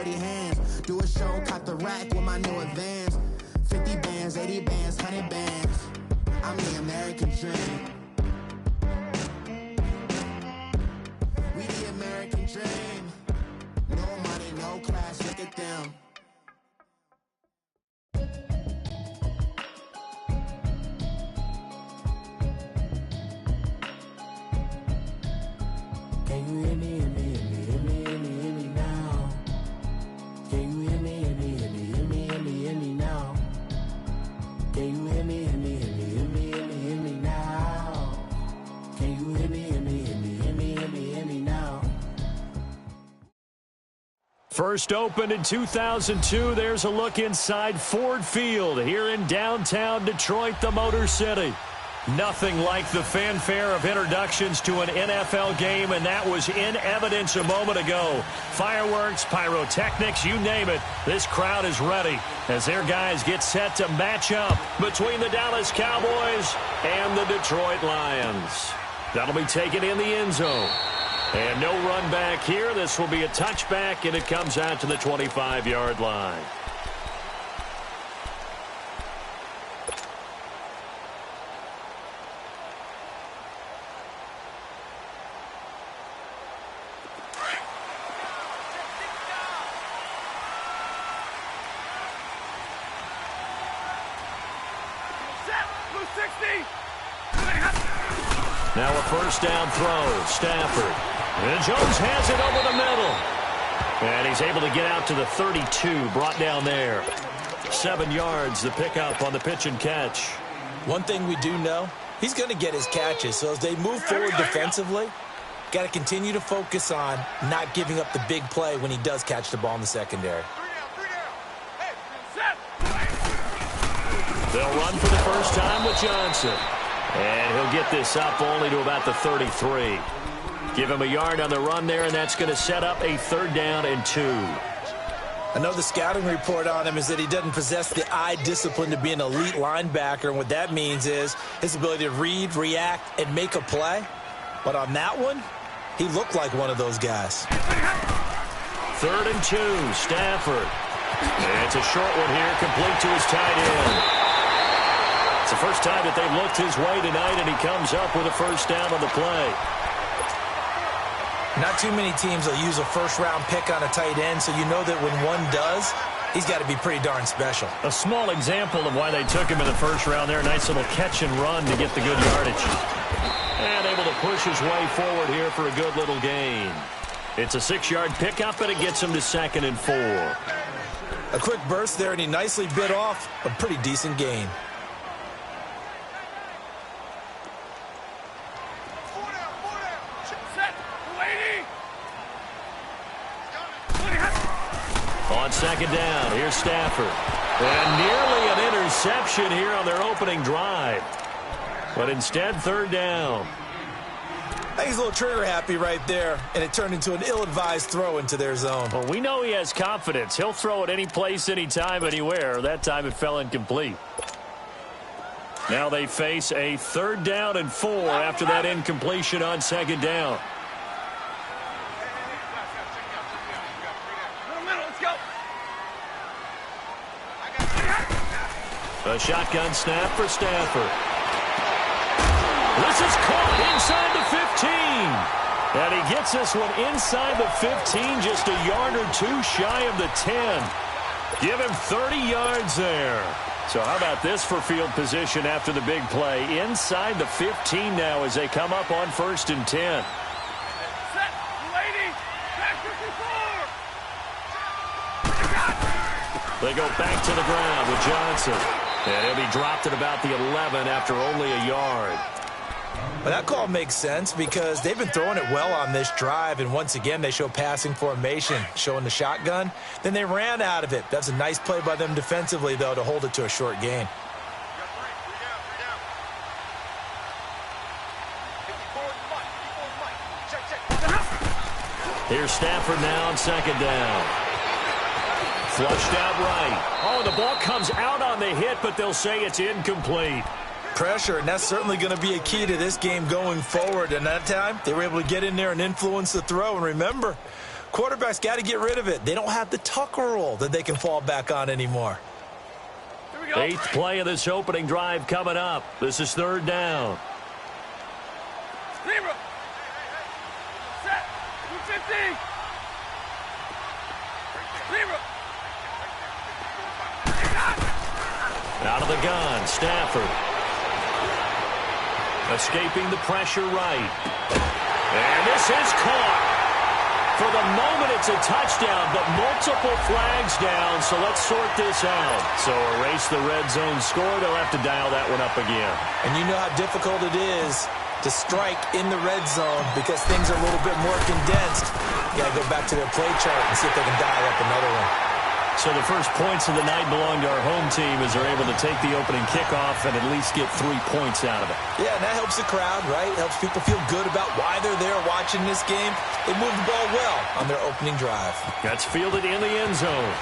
dirty hands. Do a show, caught the rack with my new advance. 50 bands, 80 bands, 100 bands. I'm the American dream. We the American dream. No money, no class, look at them. Can you hear me, hear me, hear me, hear me, hear me, hear me now? Can you hear me, hear me, hear me, hear me, hear me, hear me now? Can you hear me, hear me, hear me, hear me, hear me, hear me now? Can you hear me, hear me, hear me, hear me, hear me, hear me now? First opened in 2002, there's a look inside Ford Field here in downtown Detroit, the Motor City. Nothing like the fanfare of introductions to an NFL game, and that was in evidence a moment ago. Fireworks, pyrotechnics, you name it. This crowd is ready as their guys get set to match up between the Dallas Cowboys and the Detroit Lions. That'll be taken in the end zone. And no run back here. This will be a touchback, and it comes out to the 25-yard line. Now a first down throw. Stafford. And Jones has it over the middle. And he's able to get out to the 32. Brought down there. 7 yards, the pickup on the pitch and catch. One thing we do know, he's going to get his catches. So as they move forward defensively, got to continue to focus on not giving up the big play when he does catch the ball in the secondary. They'll run for the first time with Johnson. And he'll get this up only to about the 33. Give him a yard on the run there, and that's going to set up a 3rd down and 2. I know the scouting report on him is that he doesn't possess the eye discipline to be an elite linebacker, and what that means is his ability to read, react, and make a play. But on that one, he looked like one of those guys. 3rd and 2, Stafford. And it's a short one here, complete to his tight end. It's the first time that they've looked his way tonight, and he comes up with a first down on the play. Not too many teams will use a first-round pick on a tight end, so you know that when one does, he's got to be pretty darn special. A small example of why they took him in the first round there. Nice little catch and run to get the good yardage. And able to push his way forward here for a good little gain. It's a 6-yard pickup, and it gets him to 2nd and 4. A quick burst there, and he nicely bit off a pretty decent gain. On 2nd down, here's Stafford. And nearly an interception here on their opening drive. But instead, 3rd down. I think he's a little trigger happy right there, and it turned into an ill-advised throw into their zone. Well, we know he has confidence. He'll throw it any place, anytime, anywhere. That time it fell incomplete. Now they face a 3rd down and 4 after that incompletion on 2nd down. A shotgun snap for Stafford. This is caught inside the 15. And he gets this one inside the 15, just a yard or 2 shy of the 10. Give him 30 yards there. So how about this for field position after the big play? Inside the 15 now as they come up on 1st and 10. They go back to the ground with Johnson. And he'll be dropped at about the 11 after only a yard. Well, that call makes sense because they've been throwing it well on this drive, and once again they show passing formation, showing the shotgun. Then they ran out of it. That's a nice play by them defensively, though, to hold it to a short gain. Here's Stafford now on 2nd down. Flushed out right. Oh, the ball comes out on the hit, but they'll say it's incomplete. Pressure, and that's certainly going to be a key to this game going forward. And that time, they were able to get in there and influence the throw. And remember, Quarterbacks got to get rid of it. They don't have the tucker roll that they can fall back on anymore. 8th play of this opening drive coming up. This is 3rd down. Zero. Set. 250. Zero. Out of the gun, Stafford. Escaping the pressure right. And this is caught. For the moment, it's a touchdown, but multiple flags down, so let's sort this out. So erase the red zone score. They'll have to dial that one up again. And you know how difficult it is to strike in the red zone because things are a little bit more condensed. You got to go back to their play chart and see if they can dial up another one. So the first points of the night belong to our home team as they're able to take the opening kickoff and at least get 3 points out of it. Yeah, and that helps the crowd, right? Helps people feel good about why they're there watching this game. They moved the ball well on their opening drive. That's fielded in the end zone.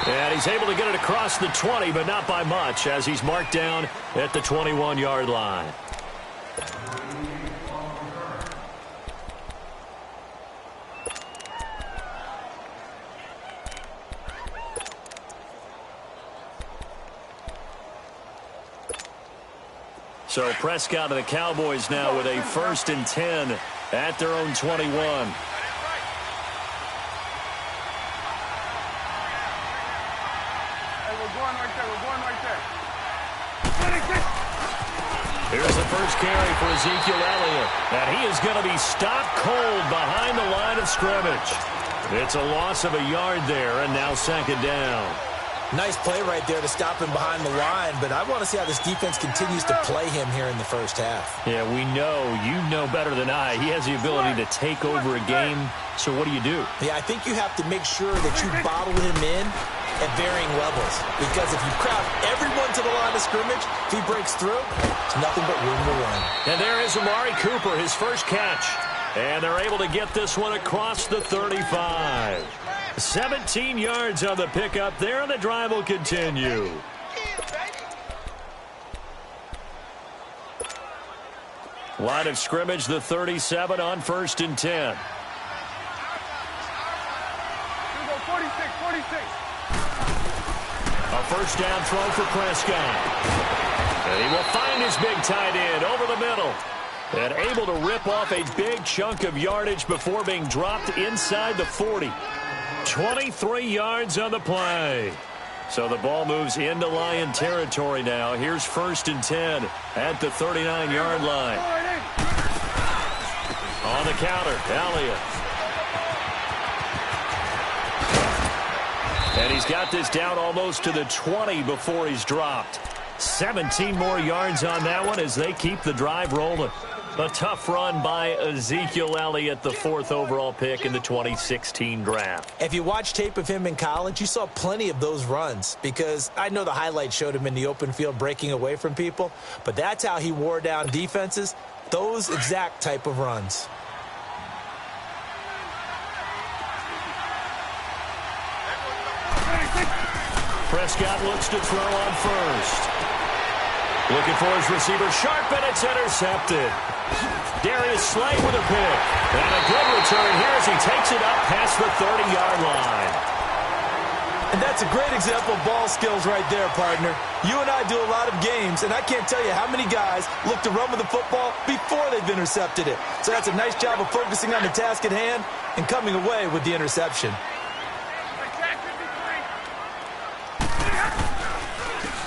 And he's able to get it across the 20, but not by much, as he's marked down at the 21-yard line. So Prescott and the Cowboys now with a 1st and 10 at their own 21. Hey, we're going right there. We're going right there. Here's the first carry for Ezekiel Elliott. And he is going to be stopped cold behind the line of scrimmage. It's a loss of a yard there, and now 2nd down. Nice play right there to stop him behind the line, but I want to see how this defense continues to play him here in the first half. Yeah, we know. You know better than I. He has the ability to take over a game. So what do you do? Yeah, I think you have to make sure that you bottle him in at varying levels. Because if you crowd everyone to the line of scrimmage, if he breaks through, it's nothing but room to run. And there is Amari Cooper, his first catch. And they're able to get this one across the 35. 17 yards on the pickup there, and the drive will continue. Line of scrimmage, the 37 on 1st and 10. Here we go, 46, 46. A first down throw for Prescott. And he will find his big tight end over the middle. And able to rip off a big chunk of yardage before being dropped inside the 40. 23 yards on the play. So the ball moves into Lion territory now. Here's 1st and 10 at the 39-yard line. On the counter, Elliott. And he's got this down almost to the 20 before he's dropped. 17 more yards on that one as they keep the drive rolling. A tough run by Ezekiel Elliott, the 4th overall pick in the 2016 draft. If you watch tape of him in college, you saw plenty of those runs because I know the highlights showed him in the open field breaking away from people, but that's how he wore down defenses, those exact type of runs. Prescott looks to throw on first. Looking for his receiver, sharp, and it's intercepted. Darius Slay with a pick. And a good return here as he takes it up past the 30-yard line. And that's a great example of ball skills right there, partner. You and I do a lot of games, and I can't tell you how many guys look to run with the football before they've intercepted it. So that's a nice job of focusing on the task at hand and coming away with the interception.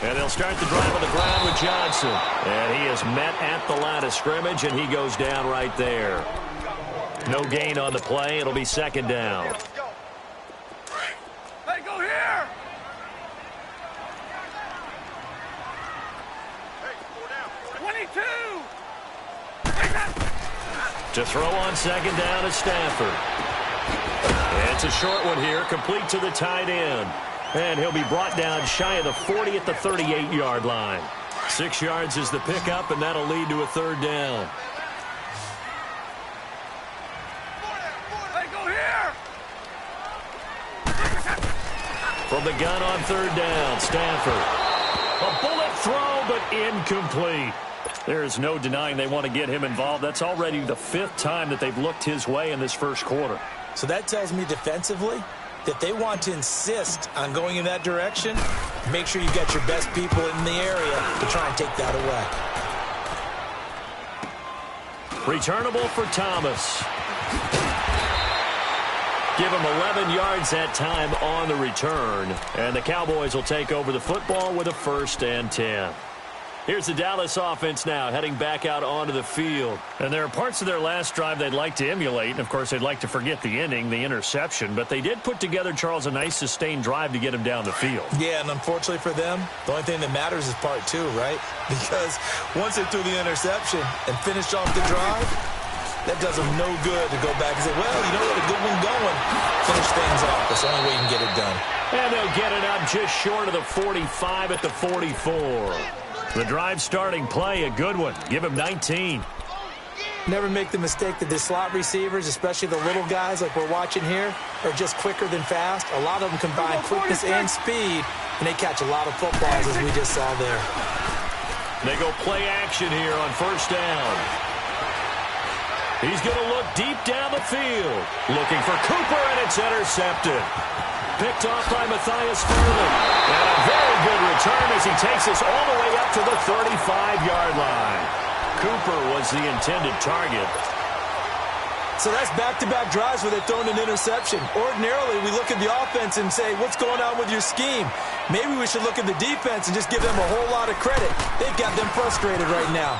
And they'll start the drive on the ground with Johnson. And he is met at the line of scrimmage, and he goes down right there. No gain on the play. It'll be 2nd down. Hey, go here! Hey, 22! To throw on 2nd down is Stafford. It's a short one here, complete to the tight end. And he'll be brought down shy of the 40 at the 38-yard line. 6 yards is the pickup, and that'll lead to a 3rd down. Hey, go here! From the gun on 3rd down, Stafford. A bullet throw, but incomplete. There's no denying they want to get him involved. That's already the 5th time that they've looked his way in this first quarter. So that tells me defensively that they want to insist on going in that direction. Make sure you get your best people in the area to try and take that away. Returnable for Thomas. Give him 11 yards that time on the return. And the Cowboys will take over the football with a 1st and 10. Here's the Dallas offense now, heading back out onto the field. And there are parts of their last drive they'd like to emulate. And, of course, they'd like to forget the ending, the interception. But they did put together, Charles, a nice sustained drive to get him down the field. Yeah, and unfortunately for them, the only thing that matters is part 2, right? Because once they threw the interception and finished off the drive, that does them no good to go back and say, well, you know what, a good one going. Finish things off. That's the only way you can get it done. And they'll get it up just short of the 45 at the 44. The drive starting play, a good one. Give him 19. Never make the mistake that the slot receivers, especially the little guys like we're watching here, are just quicker than fast. A lot of them combine quickness and speed, and they catch a lot of footballs, as we just saw there. They go play action here on 1st down. He's going to look deep down the field. Looking for Cooper, and it's intercepted. Picked off by Matthias Furman. And a very good return as he takes us all the way up to the 35-yard line. Cooper was the intended target. So that's back-to-back drives where they're throwing an interception. Ordinarily, we look at the offense and say, what's going on with your scheme? Maybe we should look at the defense and just give them a whole lot of credit. They've got them frustrated right now.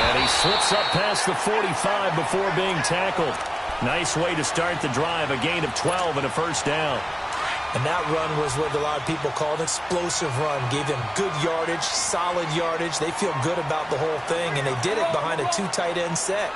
And he slips up past the 45 before being tackled. Nice way to start the drive, a gain of 12 and a 1st down. And that run was what a lot of people call an explosive run. Gave them good yardage, solid yardage. They feel good about the whole thing, and they did it behind a 2 tight end set.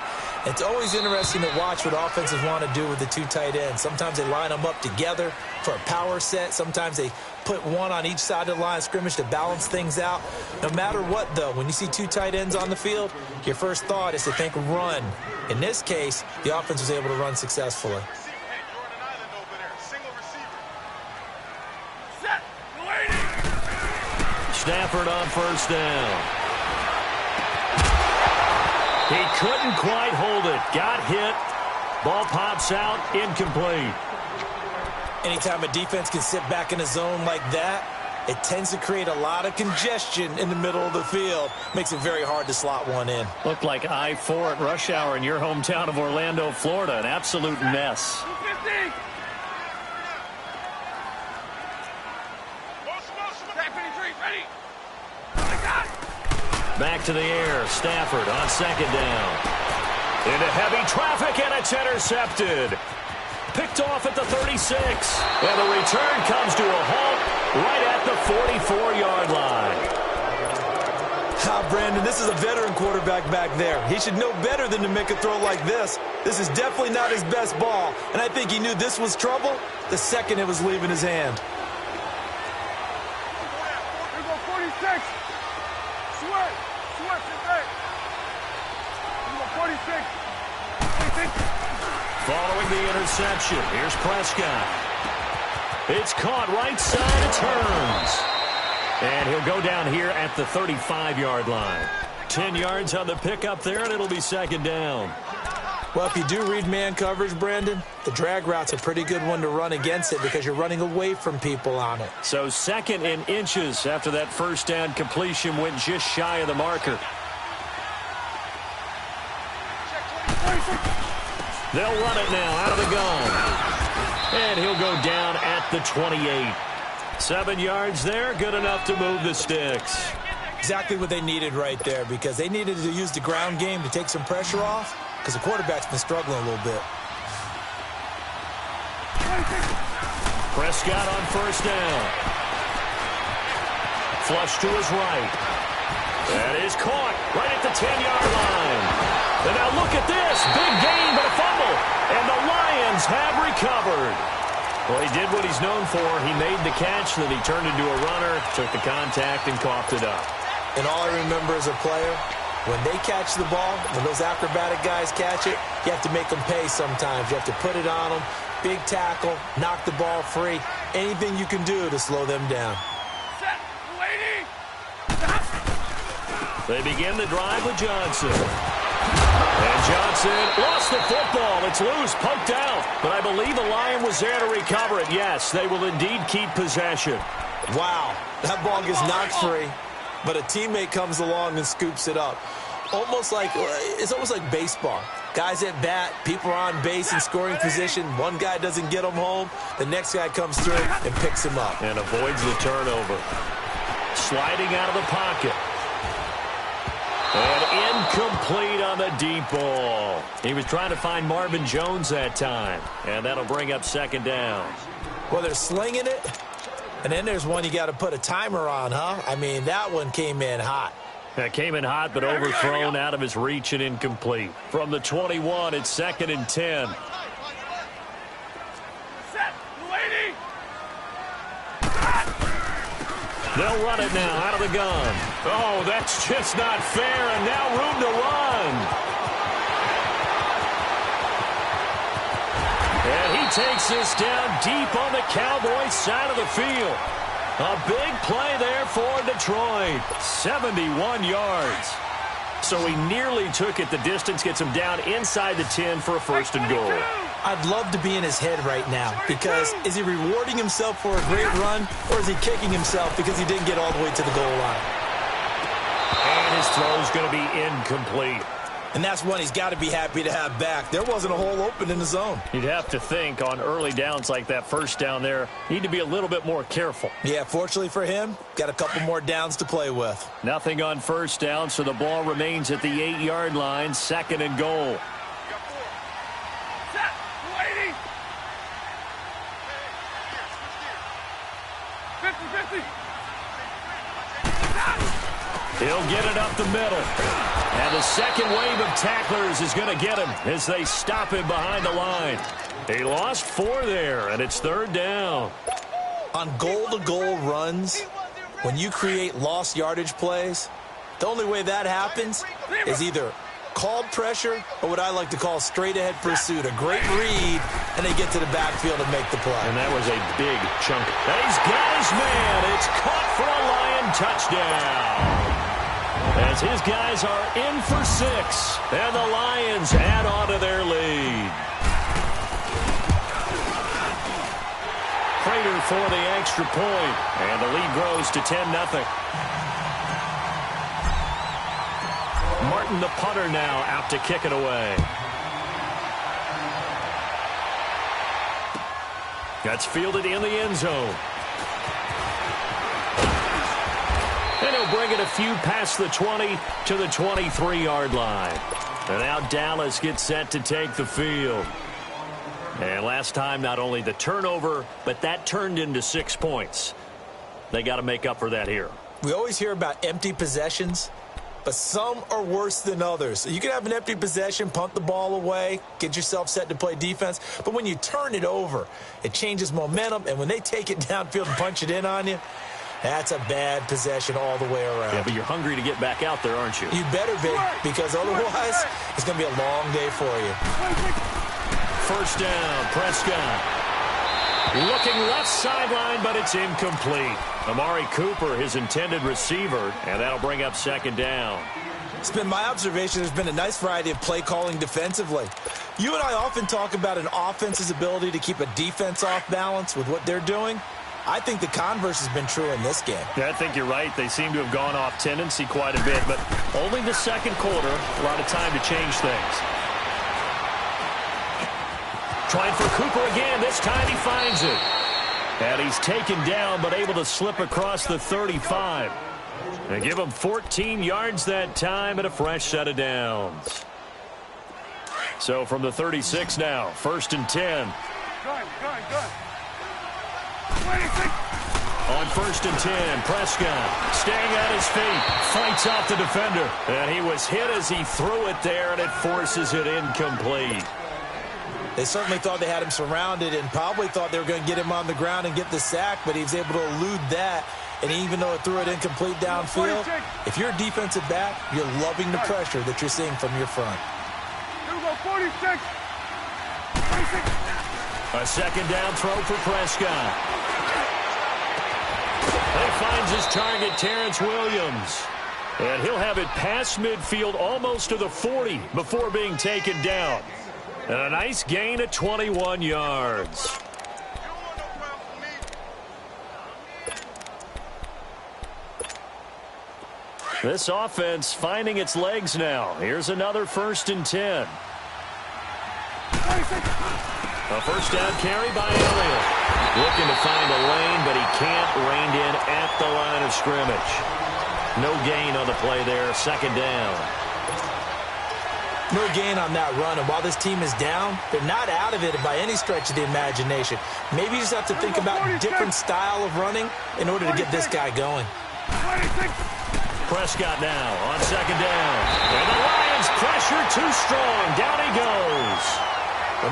It's always interesting to watch what offenses want to do with the 2 tight ends. Sometimes they line them up together for a power set. Sometimes they put one on each side of the line of scrimmage to balance things out. No matter what, though, when you see 2 tight ends on the field, your first thought is to think run. In this case, the offense was able to run successfully. Stafford on 1st down. He couldn't quite hold it. Got hit. Ball pops out. Incomplete. Anytime a defense can sit back in a zone like that, it tends to create a lot of congestion in the middle of the field. Makes it very hard to slot one in. Looked like I-4 at rush hour in your hometown of Orlando, Florida. An absolute mess. 250. Ready. Back to the air. Stafford on 2nd down. Into heavy traffic, and it's intercepted. Picked off at the 36. And the return comes to a halt right at the 44-yard line. Brandon, this is a veteran quarterback back there. He should know better than to make a throw like this. This is definitely not his best ball, and I think he knew this was trouble the second it was leaving his hand. Here go 46. Sweat. Sweat your back. Here go 46. 46. Following the interception, here's Prescott. It's caught right side, it turns. And he'll go down here at the 35-yard line. 10 yards on the pickup there, and it'll be 2nd down. Well, if you do read man coverage, Brandon, the drag route's a pretty good one to run against it because you're running away from people on it. So 2nd in inches after that 1st down completion went just shy of the marker. They'll run it now out of the gun. And he'll go down at the 28. 7 yards there, good enough to move the sticks. Exactly what they needed right there because they needed to use the ground game to take some pressure off because the quarterback's been struggling a little bit. Prescott on 1st down. Flush to his right. That is caught right at the 10-yard line. And now look at this. Big gain, but a fumble. And the Lions have recovered. Well, he did what he's known for. He made the catch, then he turned into a runner, took the contact, and coughed it up. And all I remember as a player, when they catch the ball, when those acrobatic guys catch it, you have to make them pay sometimes. You have to put it on them, big tackle, knock the ball free, anything you can do to slow them down. Set, waiting. Stop. They begin the drive with Johnson. And Johnson lost the football. It's loose, poked out. But I believe a Lion was there to recover it. Yes, they will indeed keep possession. Wow, that ball gets knocked free, but a teammate comes along and scoops it up. It's almost like baseball. Guys at bat, people are on base in scoring position. One guy doesn't get him home. The next guy comes through and picks him up. And avoids the turnover. Sliding out of the pocket. And incomplete on the deep ball. He was trying to find Marvin Jones that time. And that'll bring up second down. Well, they're slinging it. And then there's one you got to put a timer on, huh? I mean, that one came in hot. That came in hot, but overthrown out of his reach and incomplete. From the 21, it's 2nd and 10. They'll run it now out of the gun. Oh, that's just not fair, and now room to run. And he takes this down deep on the Cowboys side of the field. A big play there for Detroit. 71 yards. So he nearly took it the distance, gets him down inside the 10 for a 1st and goal. I'd love to be in his head right now, because is he rewarding himself for a great run, or is he kicking himself because he didn't get all the way to the goal line? And his throw is going to be incomplete. And that's one he's got to be happy to have back. There wasn't a hole open in the zone. You'd have to think on early downs like that first down there, need to be a little bit more careful. Yeah, fortunately for him, got a couple more downs to play with. Nothing on 1st down, so the ball remains at the 8-yard line, 2nd and goal. He'll get it up the middle. And the second wave of tacklers is going to get him as they stop him behind the line. He lost 4 there, and it's 3rd down. On goal-to-goal runs, when you create lost yardage plays, the only way that happens is either called pressure or what I like to call straight-ahead pursuit. A great read, and they get to the backfield and make the play. And that was a big chunk. And he's got his man. It's caught for a Lion touchdown. As his guys are in for 6, and the Lions add on to their lead. Prater for the extra point, and the lead grows to 10-0. Martin, the punter, now out to kick it away. That's fielded in the end zone. And he'll bring it a few past the 20 to the 23-yard line. And now Dallas gets set to take the field. And last time, not only the turnover, but that turned into 6 points. They got to make up for that here. We always hear about empty possessions, but some are worse than others. You can have an empty possession, punt the ball away, get yourself set to play defense, but when you turn it over, it changes momentum, and when they take it downfield and punch it in on you, that's a bad possession all the way around. Yeah, but you're hungry to get back out there, aren't you? You better be, because otherwise it's going to be a long day for you. 1st down, Prescott. Looking left sideline, but it's incomplete. Amari Cooper, his intended receiver, and that'll bring up 2nd down. It's been my observation there's been a nice variety of play calling defensively. You and I often talk about an offense's ability to keep a defense off balance with what they're doing. I think the converse has been true in this game. Yeah, I think you're right. They seem to have gone off tendency quite a bit, but only the 2nd quarter, a lot of time to change things. Trying for Cooper again. This time he finds it. And he's taken down, but able to slip across the 35. And give him 14 yards that time and a fresh set of downs. So from the 36 now, 1st and 10. Good. On 1st and 10, Prescott staying at his feet, fights off the defender. And he was hit as he threw it there, and it forces it incomplete. They certainly thought they had him surrounded and probably thought they were going to get him on the ground and get the sack, but he was able to elude that. And even though it threw it incomplete downfield, if you're a defensive back, you're loving the pressure that you're seeing from your front. Here we go, 46. A 2nd down throw for Prescott. He finds his target, Terrence Williams. And he'll have it past midfield almost to the 40 before being taken down. And a nice gain of 21 yards. This offense finding its legs now. Here's another 1st and 10. A first down carry by Elliott. Looking to find a lane, but he can't rein in at the line of scrimmage. No gain on the play there. 2nd down. No gain on that run, and while this team is down, they're not out of it by any stretch of the imagination. Maybe you just have to think about a different style of running in order to get this guy going. Prescott now on 2nd down. And the Lions pressure too strong. Down he goes.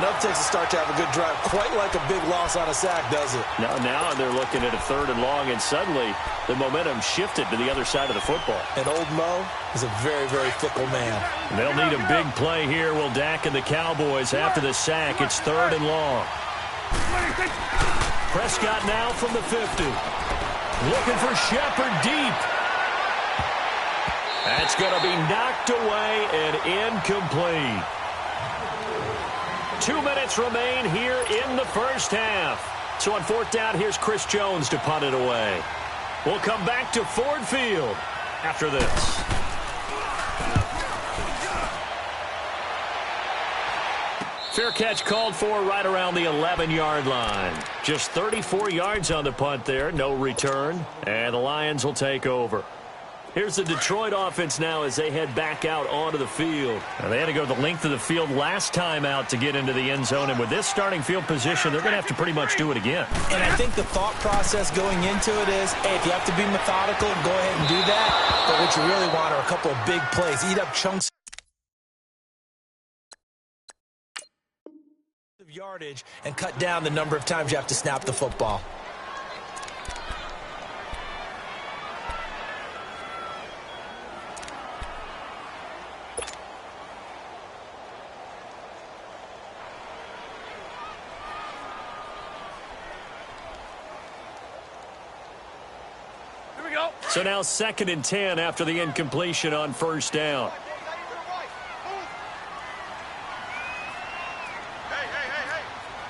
Enough takes a start to have a good drive. Quite like a big loss on a sack, does it? Now they're looking at a 3rd and long, and suddenly the momentum shifted to the other side of the football. And old Mo is a very, very fickle man. They'll need a big play here, will Dak and the Cowboys after the sack. It's 3rd and long. Prescott now from the 50. Looking for Shepard deep. That's going to be knocked away and incomplete. 2 minutes remain here in the first half. So on 4th down, here's Chris Jones to punt it away. We'll come back to Ford Field after this. Fair catch called for right around the 11-yard line. Just 34 yards on the punt there, no return, and the Lions will take over. Here's the Detroit offense now as they head back out onto the field. Now, they had to go the length of the field last time out to get into the end zone, and with this starting field position, they're going to have to pretty much do it again. And I think the thought process going into it is, hey, if you have to be methodical, go ahead and do that. But what you really want are a couple of big plays. Eat up chunks of yardage and cut down the number of times you have to snap the football. So now 2nd and 10 after the incompletion on 1st down. Hey.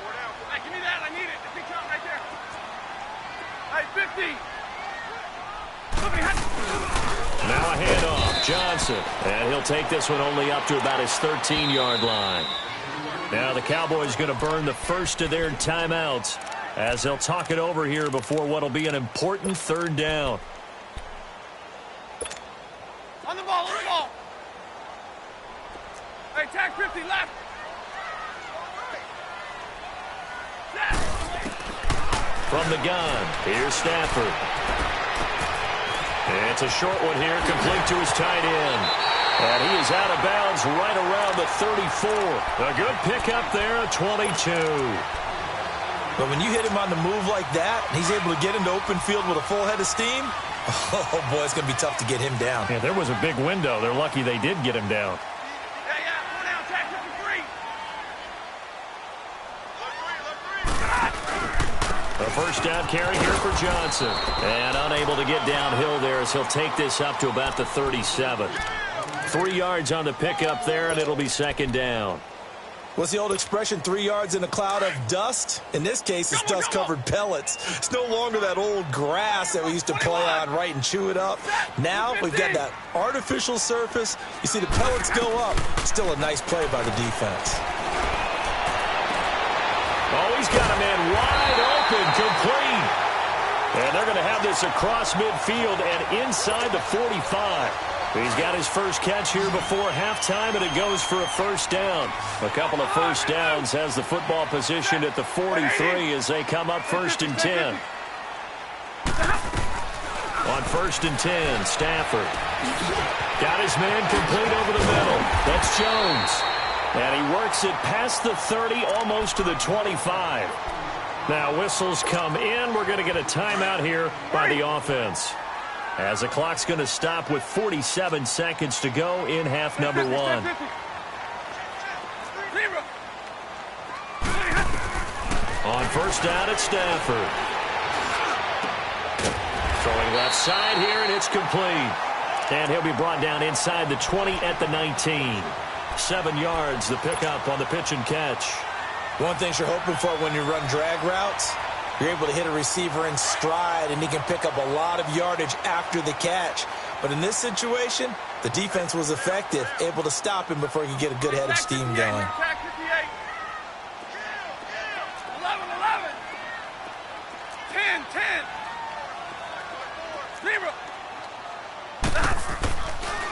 4 down. Hey, give me that. I need it. The big count right there. Hey, 50. Now a handoff. Johnson. And he'll take this one only up to about his 13-yard line. Now the Cowboys going to burn the first of their timeouts as they'll talk it over here before what will be an important 3rd down. On the ball. Hey, tag 50 left. From the gun, here's Stafford. It's a short one here, complete to his tight end. And he is out of bounds right around the 34. A good pickup there, a 22. But when you hit him on the move like that, he's able to get into open field with a full head of steam, oh, boy, it's going to be tough to get him down. Yeah, there was a big window. They're lucky they did get him down. Yeah, 4 down, tag 53. A first down carry here for Johnson. And unable to get downhill there as he'll take this up to about the 37. 3 yards on the pickup there, and it'll be 2nd down. What's the old expression, 3 yards in a cloud of dust? In this case, it's dust-covered pellets. It's no longer that old grass that we used to play on, right, and chew it up. Now we've got that artificial surface. You see the pellets go up. Still a nice play by the defense. Oh, he's got a man wide open, complete. And they're going to have this across midfield and inside the 45. He's got his first catch here before halftime, and it goes for a first down. A couple of first downs has the football position at the 43 as they come up 1st and 10. On 1st and 10, Stafford. Got his man complete over the middle. That's Jones. And he works it past the 30, almost to the 25. Now whistles come in. We're going to get a timeout here by the offense, as the clock's going to stop with 47 seconds to go in half number 1. On 1st down, it's Stafford. Throwing left side here, and it's complete. And he'll be brought down inside the 20 at the 19. 7 yards, the pickup on the pitch and catch. One thing you're hoping for when you run drag routes, you're able to hit a receiver in stride, and he can pick up a lot of yardage after the catch. But in this situation, the defense was effective, able to stop him before he could get a good head of steam going. 11,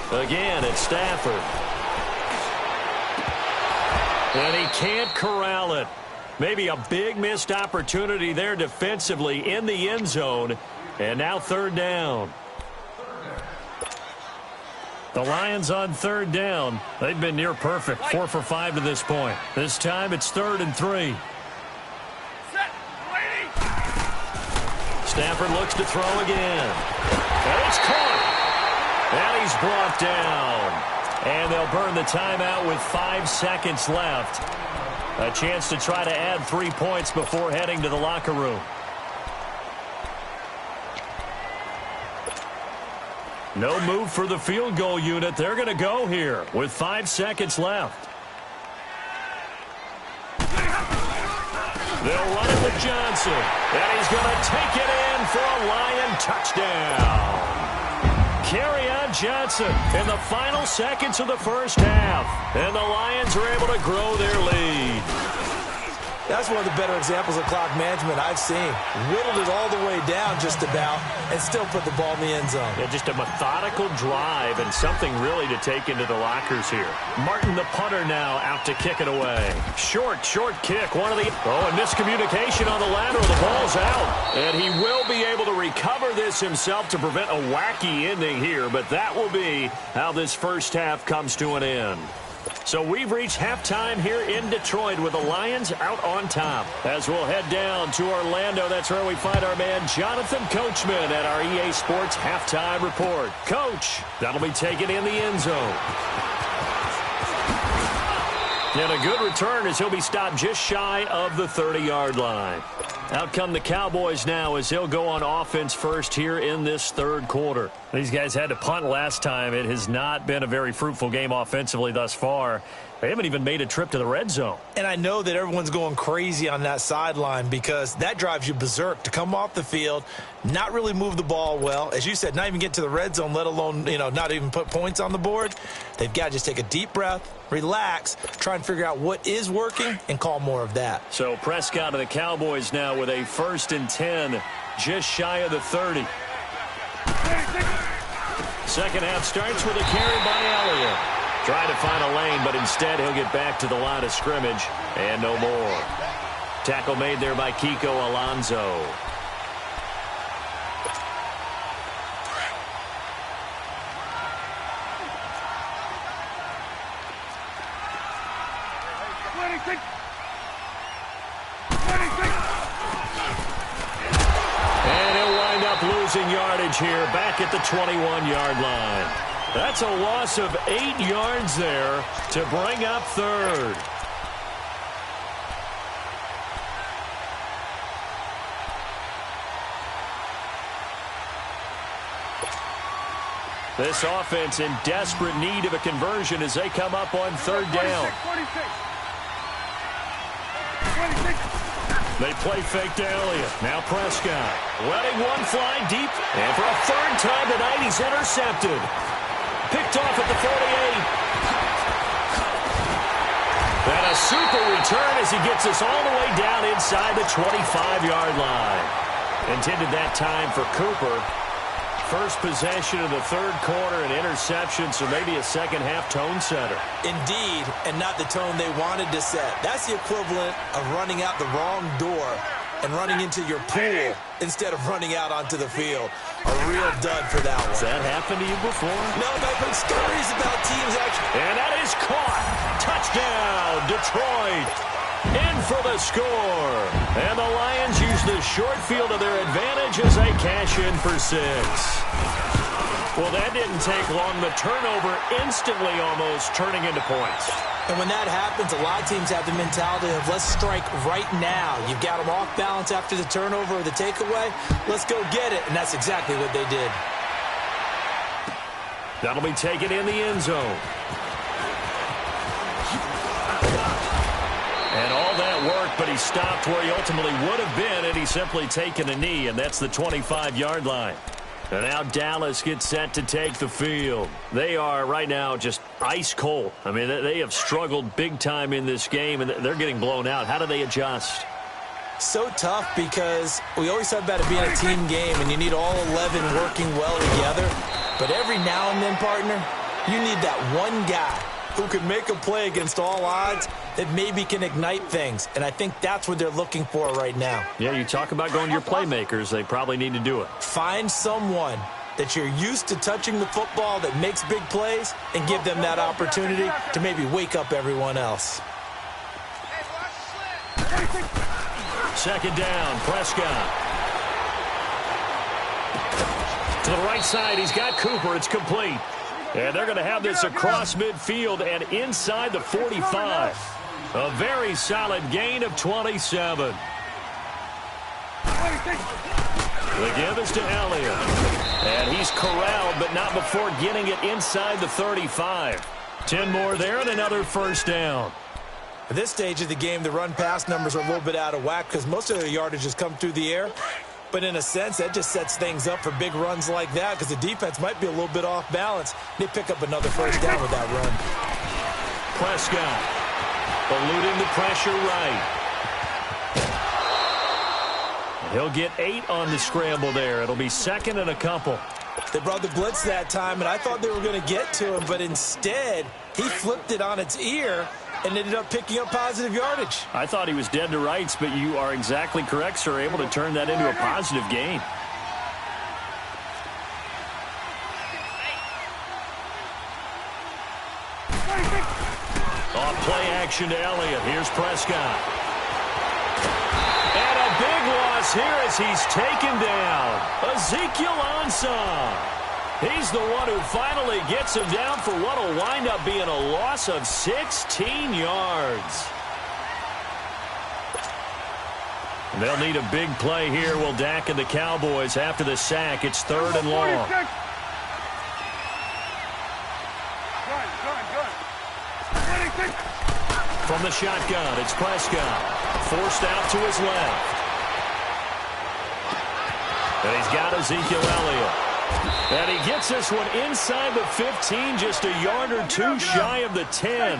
10. Again, it's Stafford. And he can't corral it. Maybe a big missed opportunity there defensively in the end zone. And now 3rd down. The Lions on 3rd down. They've been near perfect, 4 for 5 to this point. This time it's 3rd and 3. Stafford looks to throw again. And it's caught. And he's brought down. And they'll burn the timeout with 5 seconds left. A chance to try to add 3 points before heading to the locker room. No move for the field goal unit. They're going to go here with 5 seconds left. They'll run it with Johnson. And he's going to take it in for a Lion touchdown. Kerryon Johnson in the final seconds of the first half. And the Lions are able to grow their lead. That's one of the better examples of clock management I've seen. Whittled it all the way down just about and still put the ball in the end zone. Yeah, just a methodical drive and something really to take into the lockers here. Martin, the punter, now out to kick it away. Short kick. And miscommunication on the lateral. The ball's out. And he will be able to recover this himself to prevent a wacky ending here. But that will be how this first half comes to an end. So we've reached halftime here in Detroit with the Lions out on top. As we'll head down to Orlando, that's where we find our man Jonathan Coachman at our EA Sports Halftime Report. Coach, that'll be taken in the end zone. And a good return as he'll be stopped just shy of the 30-yard line. Out come the Cowboys now as they'll go on offense first here in this 3rd quarter. These guys had to punt last time. It has not been a very fruitful game offensively thus far. They haven't even made a trip to the red zone. And I know that everyone's going crazy on that sideline because that drives you berserk to come off the field, not really move the ball well. As you said, not even get to the red zone, let alone, not even put points on the board. They've got to just take a deep breath, relax, try and figure out what is working, and call more of that. So Prescott and the Cowboys now with a 1st and 10, just shy of the 30. Second half starts with a carry by Elliott. Trying to find a lane, but instead he'll get back to the line of scrimmage, and no more. Tackle made there by Kiko Alonso. And he'll wind up losing yardage here back at the 21-yard line. That's a loss of 8 yards there to bring up 3rd. This offense in desperate need of a conversion as they come up on 3rd down. 26. They play fake to Elliott. Now Prescott letting one fly deep. And for a 3rd time tonight, he's intercepted. Picked off at the 48. And a super return as he gets us all the way down inside the 25-yard line. Intended that time for Cooper. First possession of the 3rd quarter, an interception, so maybe a second-half tone setter. Indeed, and not the tone they wanted to set. That's the equivalent of running out the wrong door and running into your pool instead of running out onto the field. A real dud for that one. Has that happened to you before? No, but I've heard stories about teams actually. And that is caught. Touchdown, Detroit. In for the score. And the Lions use the short field to their advantage as they cash in for 6. Well, that didn't take long. The turnover instantly almost turning into points. And when that happens, a lot of teams have the mentality of let's strike right now. You've got them off balance after the turnover or the takeaway. Let's go get it. And that's exactly what they did. That'll be taken in the end zone. And all that work, but he stopped where he ultimately would have been, and he's simply taken a knee, and that's the 25-yard line. And now Dallas gets set to take the field. They are right now just ice cold. I mean, they have struggled big time in this game, and they're getting blown out. How do they adjust? So tough because we always talk about it being a team game, and you need all 11 working well together. But every now and then, partner, you need that one guy who can make a play against all odds that maybe can ignite things. And I think that's what they're looking for right now. Yeah, you talk about going to your playmakers. They probably need to do it. Find someone that you're used to touching the football that makes big plays and give them that opportunity to maybe wake up everyone else. Second down, Prescott. To the right side, he's got Cooper. It's complete. And they're going to have this across midfield and inside the 45. A very solid gain of 27. The give is to Elliott. And he's corralled, but not before getting it inside the 35. 10 more there and another first down. At this stage of the game, the run-pass numbers are a little bit out of whack because most of their yardage has come through the air. But in a sense, that just sets things up for big runs like that because the defense might be a little bit off balance. They pick up another first down with that run. Prescott eluding the pressure right. He'll get 8 on the scramble there. It'll be second and a couple. They brought the blitz that time, and I thought they were going to get to him, but instead he flipped it on its ear and ended up picking up positive yardage. I thought he was dead to rights, but you are exactly correct, sir. Able to turn that into a positive gain. Off play action to Elliott. Here's Prescott. And a big loss here as he's taken down. Ezekiel Ansah. He's the one who finally gets him down for what will wind up being a loss of 16 yards. They'll need a big play here. Will Dak and the Cowboys after the sack. It's third and long. From the shotgun, it's Prescott. Forced out to his left. And he's got Ezekiel Elliott. And he gets this one inside the 15, just a yard or two shy of the 10.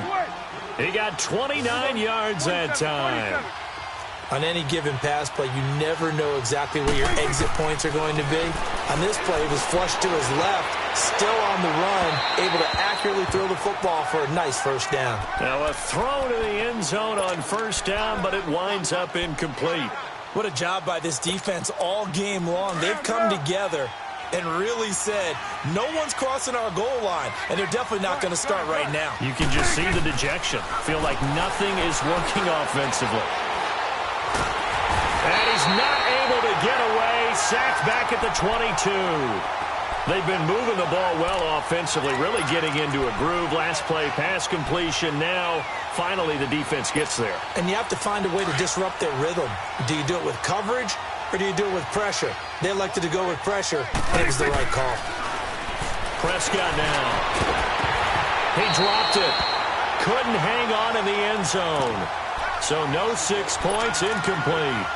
He got 29 yards that time. On any given pass play, you never know exactly where your exit points are going to be. On this play, it was flushed to his left, still on the run, able to accurately throw the football for a nice first down. Now a throw to the end zone on first down, but it winds up incomplete. What a job by this defense all game long. They've come together and really said, no one's crossing our goal line, and they're definitely not going to start right now. You can just see the dejection. Feel like nothing is working offensively. And he's not able to get away. Sacked back at the 22. They've been moving the ball well offensively, really getting into a groove. Last play, pass completion. Now, finally, the defense gets there. And you have to find a way to disrupt their rhythm. Do you do it with coverage, or do you do it with pressure? They elected to go with pressure, and it was the right call. Prescott now. He dropped it. Couldn't hang on in the end zone. So no 6 points, incomplete.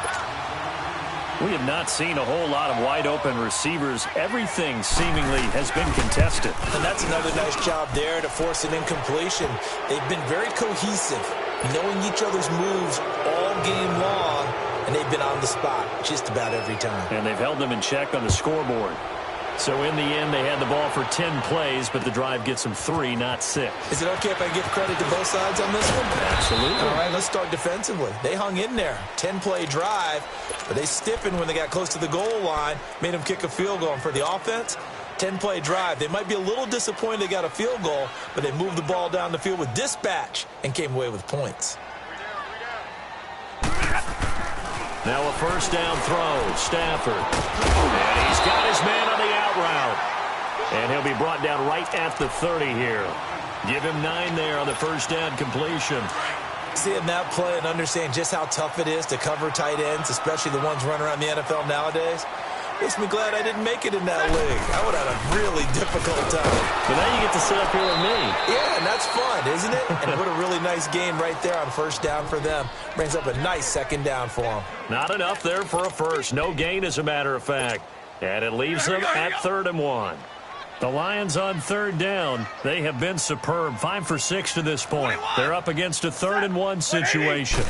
We have not seen a whole lot of wide-open receivers. Everything seemingly has been contested. And that's another nice job there to force an incompletion. They've been very cohesive, knowing each other's moves all game long, and they've been on the spot just about every time. And they've held them in check on the scoreboard. So in the end, they had the ball for 10 plays, but the drive gets them 3, not 6. Is it okay if I give credit to both sides on this one? Absolutely. All right, let's start defensively. They hung in there. 10-play drive, but they stiffened when they got close to the goal line, made them kick a field goal. And for the offense, 10-play drive. They might be a little disappointed they got a field goal, but they moved the ball down the field with dispatch and came away with points. Now a first down throw, Stafford. And he's got his man on the out route. And he'll be brought down right at the 30 here. Give him 9 there on the first down completion. Seeing that play and understand just how tough it is to cover tight ends, especially the ones running around the NFL nowadays. Makes me glad I didn't make it in that league. I would have had a really difficult time. But now you get to sit up here with me. Yeah, and that's fun, isn't it? And what a really nice game right there on first down for them. Brings up a nice second down for them. Not enough there for a first. No gain, as a matter of fact. And it leaves them at 3rd and 1. The Lions on 3rd down. They have been superb. 5 for 6 to this point. They're up against a 3rd and 1 situation.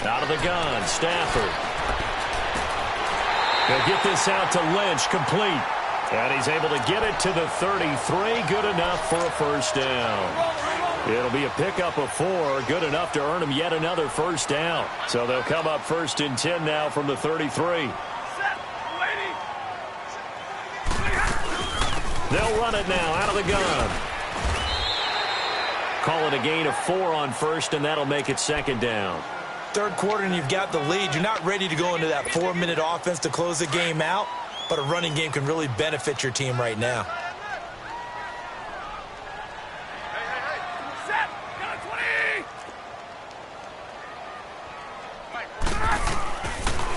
Out of the gun, Stafford. They'll get this out to Lynch, complete. And he's able to get it to the 33. Good enough for a first down. It'll be a pickup of 4. Good enough to earn him yet another first down. So they'll come up 1st and 10 now from the 33. They'll run it now out of the gun. Call it a gain of 4 on first, and that'll make it 2nd down. 3rd quarter and you've got the lead. You're not ready to go into that 4-minute offense to close the game out, but a running game can really benefit your team right now.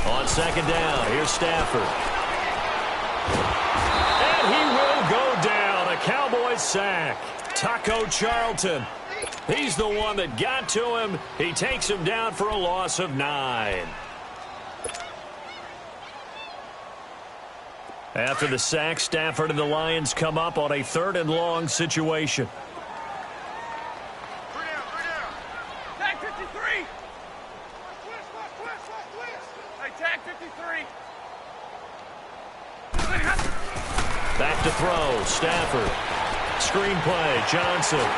On 2nd down, here's Stafford. And he will go down. A Cowboys sack. Taco Charlton. He's the one that got to him. He takes him down for a loss of 9. After the sack, Stafford and the Lions come up on a 3rd and long situation. 3 down. Tag 53. Hey, tag 53. Back to throw. Stafford. Screenplay. Johnson.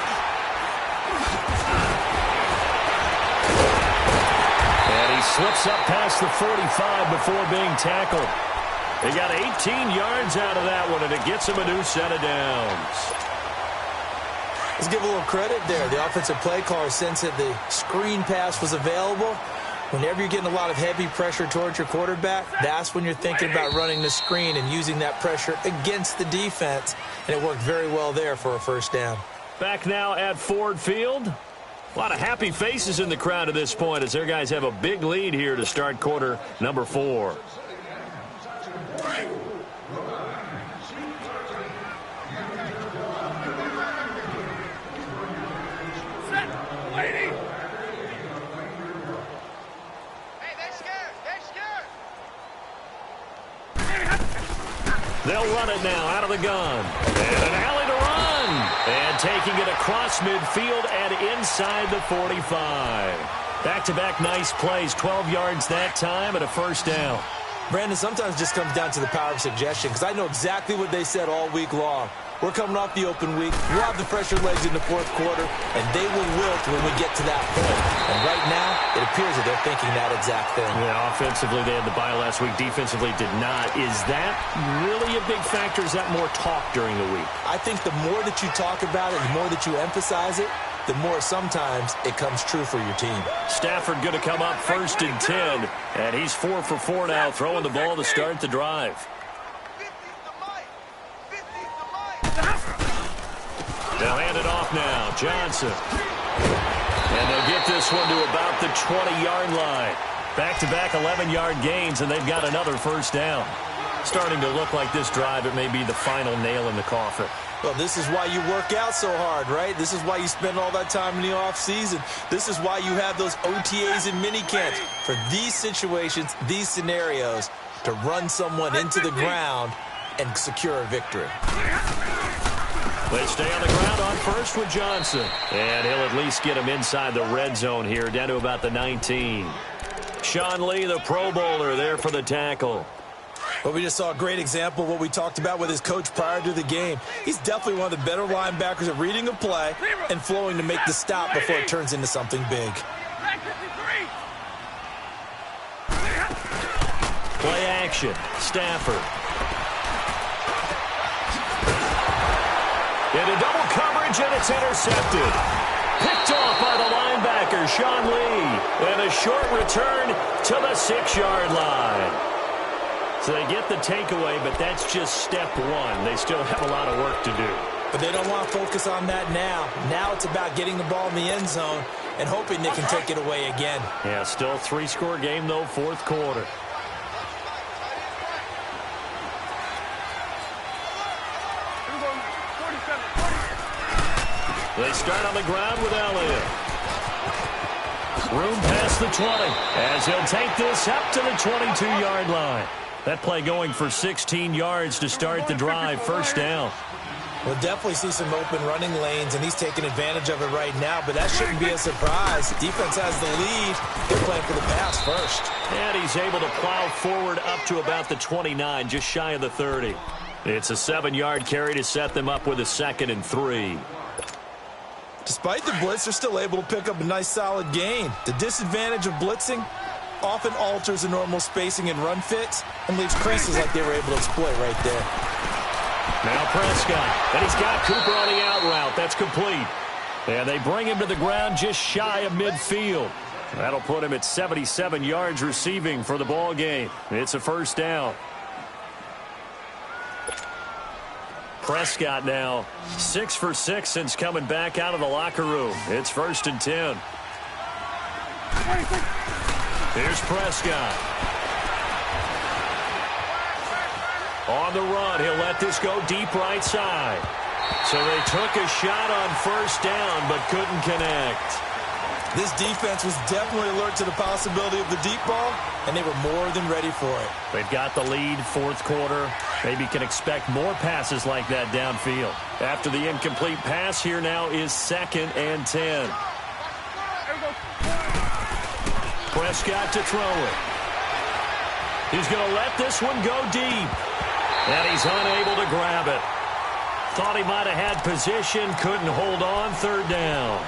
And he slips up past the 45 before being tackled. They got 18 yards out of that one, and it gets him a new set of downs. Let's give a little credit there. The offensive play caller sensed that the screen pass was available. Whenever you're getting a lot of heavy pressure towards your quarterback, that's when you're thinking about running the screen and using that pressure against the defense. And it worked very well there for a first down. Back now at Ford Field. A lot of happy faces in the crowd at this point as their guys have a big lead here to start quarter number 4. They'll run it now out of the gun. And an alley to run. And taking it across midfield and inside the 45. Back-to-back nice plays. 12 yards that time and a first down. Brandon, sometimes it just comes down to the power of suggestion because I know exactly what they said all week long. We're coming off the open week. We'll have the fresher legs in the 4th quarter, and they will wilt when we get to that point. And right now, it appears that they're thinking that exact thing. Yeah, offensively, they had the bye last week. Defensively, did not. Is that really a big factor? Is that more talk during the week? I think the more that you talk about it, the more that you emphasize it, the more sometimes it comes true for your team. Stafford going to come up 1st and 10, and he's 4 for 4 now, throwing the ball to start the drive. They'll hand it off now. Johnson. And they'll get this one to about the 20-yard line. Back-to-back 11-yard gains, and they've got another first down. Starting to look like this drive, it may be the final nail in the coffin. Well, this is why you work out so hard, right? This is why you spend all that time in the offseason. This is why you have those OTAs and minicamps. For these situations, these scenarios, to run someone into the ground and secure a victory. They stay on the ground on first with Johnson. And he'll at least get him inside the red zone here, down to about the 19. Sean Lee, the Pro Bowler, there for the tackle. Well, we just saw a great example of what we talked about with his coach prior to the game. He's definitely one of the better linebackers at reading a play and flowing to make the stop before it turns into something big. Play action. Stafford. Into double coverage, and it's intercepted. Picked off by the linebacker, Sean Lee. And a short return to the 6-yard line. So they get the takeaway, but that's just step one. They still have a lot of work to do. But they don't want to focus on that now. Now it's about getting the ball in the end zone and hoping they can take it away again. Yeah, still a 3-score game, though, 4th quarter. They start on the ground with Elliott. Room past the 20 as he'll take this up to the 22-yard line. That play going for 16 yards to start the drive. First down. We'll definitely see some open running lanes, and he's taking advantage of it right now, but that shouldn't be a surprise. Defense has the lead. They're playing for the pass first. And he's able to plow forward up to about the 29, just shy of the 30. It's a 7-yard carry to set them up with a 2nd and 3. Despite the blitz, they're still able to pick up a nice solid gain. The disadvantage of blitzing often alters the normal spacing and run fits and leaves creases like they were able to exploit right there. Now Prescott, and he's got Cooper on the out route. That's complete. And they bring him to the ground just shy of midfield. That'll put him at 77 yards receiving for the ball game. It's a first down. Prescott now 6 for 6 since coming back out of the locker room. It's 1st and 10. Here's Prescott. On the run, he'll let this go deep right side. So they took a shot on first down but couldn't connect. This defense was definitely alert to the possibility of the deep ball, and they were more than ready for it. They've got the lead, 4th quarter. Maybe can expect more passes like that downfield. After the incomplete pass, here now is 2nd and 10. Prescott to throw it. He's going to let this one go deep. And he's unable to grab it. Thought he might have had position, couldn't hold on, 3rd down.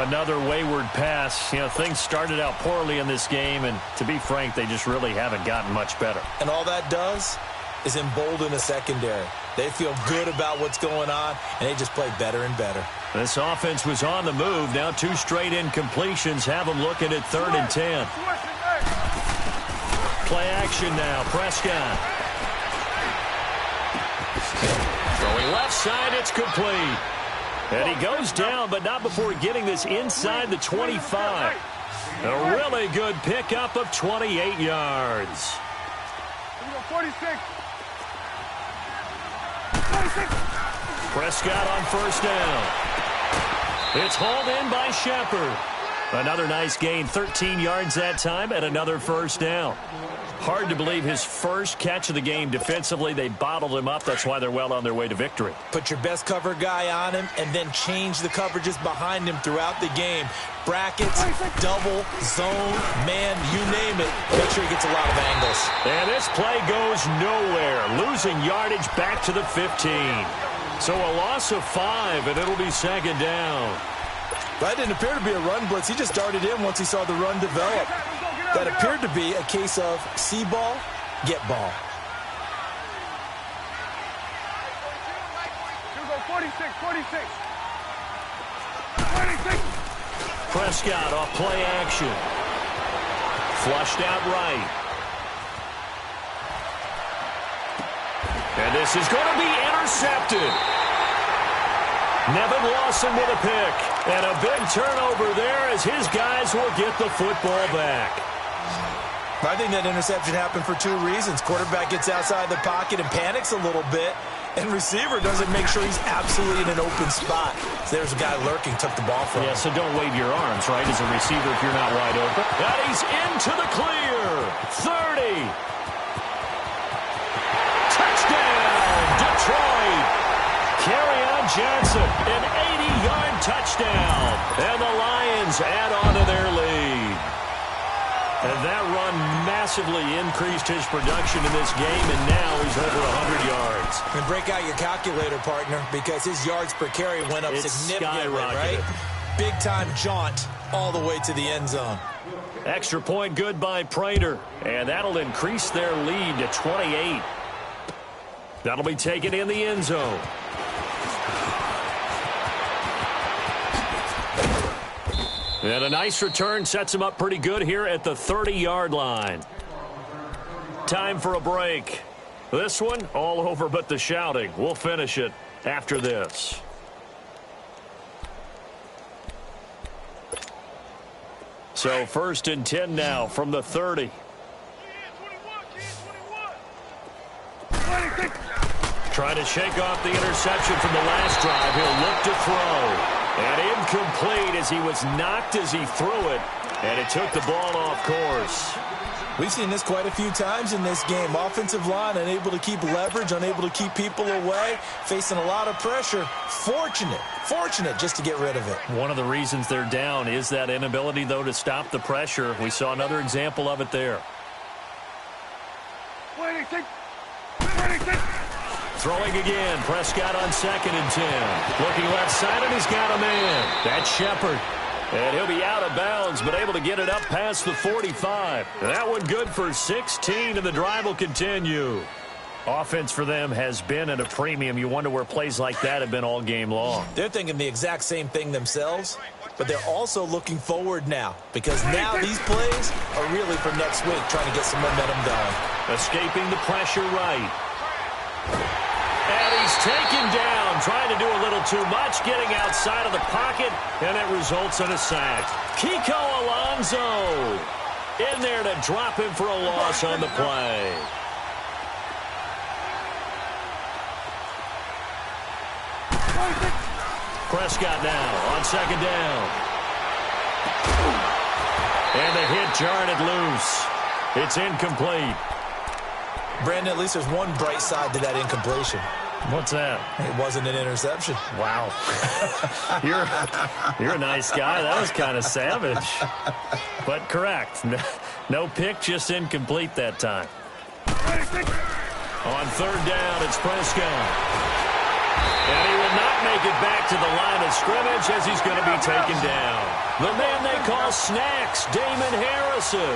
Another wayward pass. You know, things started out poorly in this game, and to be frank, they just really haven't gotten much better. And all that does is embolden the secondary. They feel good about what's going on, and they just play better and better. This offense was on the move. Now 2 straight incompletions have them looking at 3rd and 10. Play action now. Prescott. Throwing left side, it's complete. And he goes down, but not before getting this inside the 25. A really good pickup of 28 yards. 46. Prescott on first down. It's hauled in by Shepard. Another nice gain, 13 yards that time, and another first down. Hard to believe his first catch of the game defensively. They bottled him up. That's why they're well on their way to victory. Put your best cover guy on him and then change the coverages behind him throughout the game. Brackets, double, zone, man, you name it. Make sure he gets a lot of angles. And this play goes nowhere. Losing yardage back to the 15. So a loss of 5, and it'll be 2nd down. That didn't appear to be a run blitz. He just darted in once he saw the run develop. That appeared to be a case of see ball, get ball. 46. Prescott off play action. Flushed out right. And this is going to be intercepted. Nevin Lawson with a pick. And a big turnover there as his guys will get the football back. I think that interception happened for 2 reasons. Quarterback gets outside the pocket and panics a little bit, and receiver doesn't make sure he's absolutely in an open spot. So there's a guy lurking, took the ball from him. Yeah, so don't wave your arms, right, as a receiver if you're not wide open. And he's into the clear. 30. Touchdown, Detroit. Kerryon Johnson, an 80-yard touchdown. And the Lions add on to their lead. And that run massively increased his production in this game, and now he's over 100 yards. And break out your calculator, partner, because his yards per carry went up significantly, right? Big-time jaunt all the way to the end zone. Extra point good by Prater, and that'll increase their lead to 28. That'll be taken in the end zone. And a nice return sets him up pretty good here at the 30-yard line. Time for a break. This one, all over but the shouting. We'll finish it after this. So 1st and 10 now from the 30. Trying to shake off the interception from the last drive. He'll look to throw. And incomplete as he was knocked as he threw it. And it took the ball off course. We've seen this quite a few times in this game. Offensive line unable to keep leverage, unable to keep people away, facing a lot of pressure. Fortunate just to get rid of it. One of the reasons they're down is that inability, though, to stop the pressure. We saw another example of it there. Throwing again. Prescott on 2nd and 10. Looking left side, and he's got a man. That's Shepard. And he'll be out of bounds, but able to get it up past the 45. That one good for 16, and the drive will continue. Offense for them has been at a premium. You wonder where plays like that have been all game long. They're thinking the exact same thing themselves, but they're also looking forward now, because now these plays are really for next week, trying to get some momentum going. Escaping the pressure right. And he's taken down, trying to do a little too much, getting outside of the pocket, and it results in a sack. Kiko Alonso in there to drop him for a loss on the play. Prescott now on 2nd down. And the hit jarred it loose. It's incomplete. Brandon, at least there's one bright side to that incompletion. What's that? It wasn't an interception. Wow. You're a nice guy. That was kind of savage. But correct. No pick, just incomplete that time. On 3rd down, it's Prescott. And he will not make it back to the line of scrimmage as he's going to be taken down. The man they call Snacks, Damon Harrison,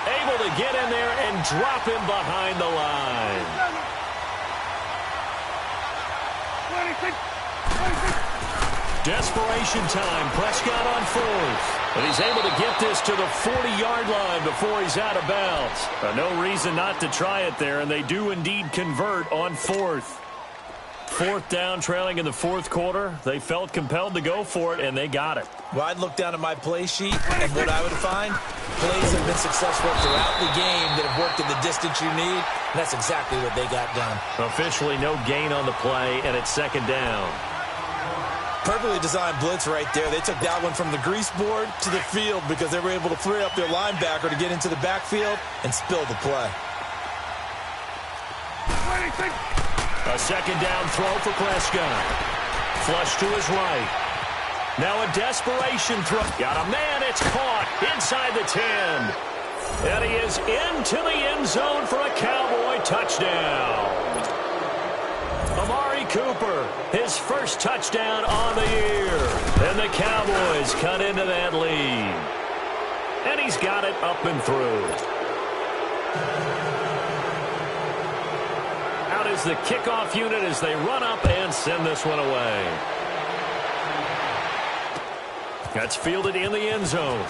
able to get in there and drop him behind the line. Desperation time. Prescott on 4th. And he's able to get this to the 40-yard line before he's out of bounds. No reason not to try it there, and they do indeed convert on 4th. 4th down, trailing in the 4th quarter. They felt compelled to go for it, and they got it. Well, I'd look down at my play sheet, and what I would find, plays have been successful throughout the game that have worked in the distance you need, and that's exactly what they got done. Officially no gain on the play, and it's 2nd down. Perfectly designed blitz right there. They took that one from the grease board to the field because they were able to free up their linebacker to get into the backfield and spill the play. A 2nd down throw for Prescott. Flush to his right. Now a desperation throw. Got a man. It's caught inside the 10. And he is into the end zone for a Cowboy touchdown. Amari Cooper, his first touchdown on the year. And the Cowboys cut into that lead. And he's got it up and through. Out is the kickoff unit as they run up and send this one away. That's fielded in the end zone.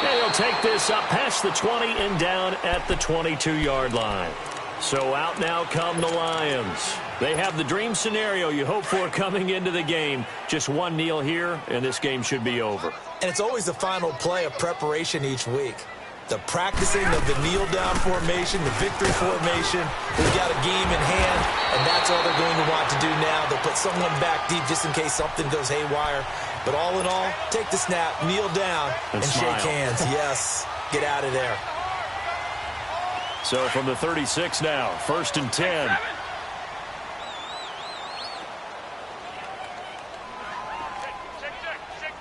And he'll take this up past the 20 and down at the 22-yard line. So out now come the Lions. They have the dream scenario you hope for coming into the game. Just one kneel here, and this game should be over. And it's always the final play of preparation each week. The practicing of the kneel-down formation, the victory formation. We've got a game in hand, and that's all they're going to want to do now. They'll put someone back deep just in case something goes haywire. But all in all, take the snap, kneel down, and shake hands. Yes, get out of there. So from the 36 now, 1st and 10.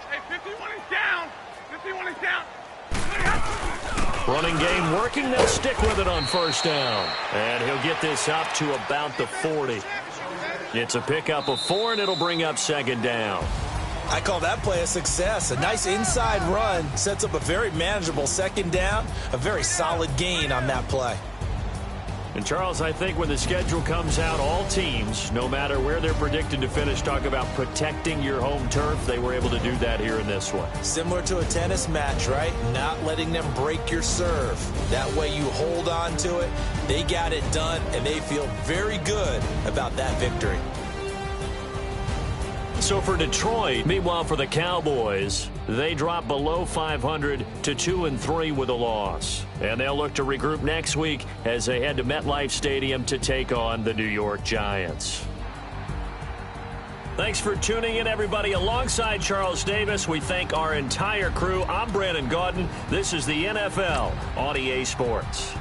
Hey, 51 is down. 51 is down. Running game working. They'll stick with it on 1st down. And he'll get this up to about the 40. It's a pickup of 4, and it'll bring up 2nd down. I call that play a success. A nice inside run sets up a very manageable 2nd down. A very solid gain on that play. And, Charles, I think when the schedule comes out, all teams, no matter where they're predicted to finish, talk about protecting your home turf. They were able to do that here in this one. Similar to a tennis match, right? Not letting them break your serve. That way you hold on to it. They got it done, and they feel very good about that victory. So for Detroit, meanwhile for the Cowboys, they drop below 500 to 2-3 with a loss. And they'll look to regroup next week as they head to MetLife Stadium to take on the New York Giants. Thanks for tuning in, everybody. Alongside Charles Davis, we thank our entire crew. I'm Brandon Gaudin. This is the NFL on EA Sports.